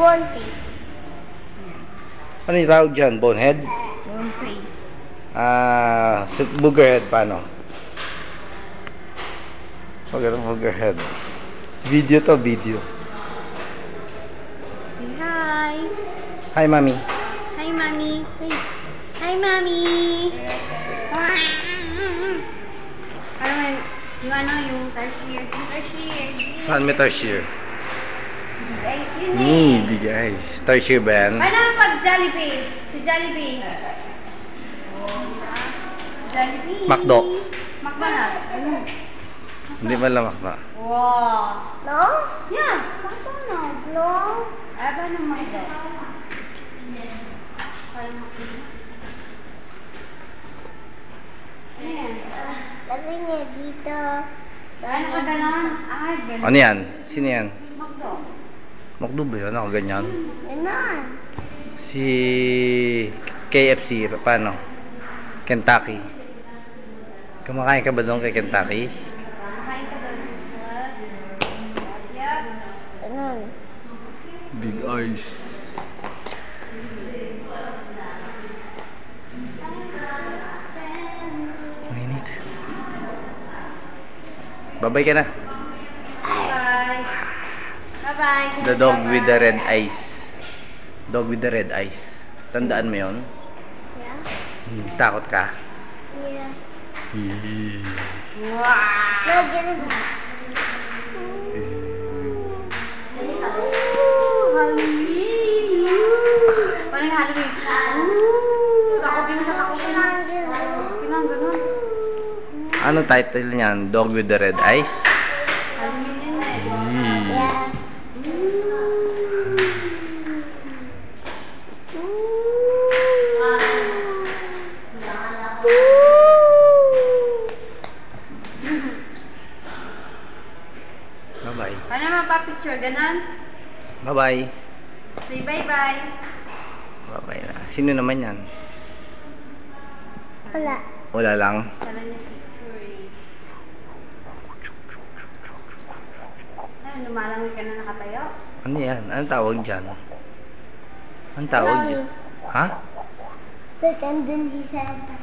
Bone face. Ano yung tawag dyan? Bonehead? Bone face. Boogerhead, paano? Pag ano, boogerhead. Video to, video. Say hi. Hi, mami. Hi, mommy. Say hi, mommy. Parang yung tertiary. Saan may tertiary? Big eyes yun eh. Big eyes. Tertiary ba yan? Paano pag Jollibee? Si Jollibee. Jollibee. Macdo. McDonald's. Hindi man lang makna. Wow. No? Yeah. McDonald's. No? Aba ng Macdo. Parang Macdo. Ayan. Lagay niya dito. Ano ka ganon? Ah, ganon. Ano yan? Sino yan? Macdo. Macdo ba yun? Ako ganyan. Ganon. Si KFC. Paano? Kentucky. Kumakain ka ba doon kay Kentucky? Makain ka doon. Yeah. Ganon. Big eyes. Mainit. Bye-bye ka na. Bye. Bye-bye. The dog with the red eyes. Dog with the red eyes. Tandaan mo yun? Yeah. Takot ka? Yeah. Wow. Lagyan mo. Parang Halloween. Takotin mo siya, takotin mo. Kinang ganun. Ano title niyan? Dog with the red eyes? Halloween yun eh. Yeah. Bye-bye. Paano mapapicture? Ganon? Bye-bye. Say bye-bye. Bye-bye na. Sino naman yan? Wala. Wala lang. Tala niya picture eh. Ano, lumalangoy ka na nakatayo? Ano yan? Anong tawag dyan? Anong tawag dyan? Ha? Look, and then si Santa.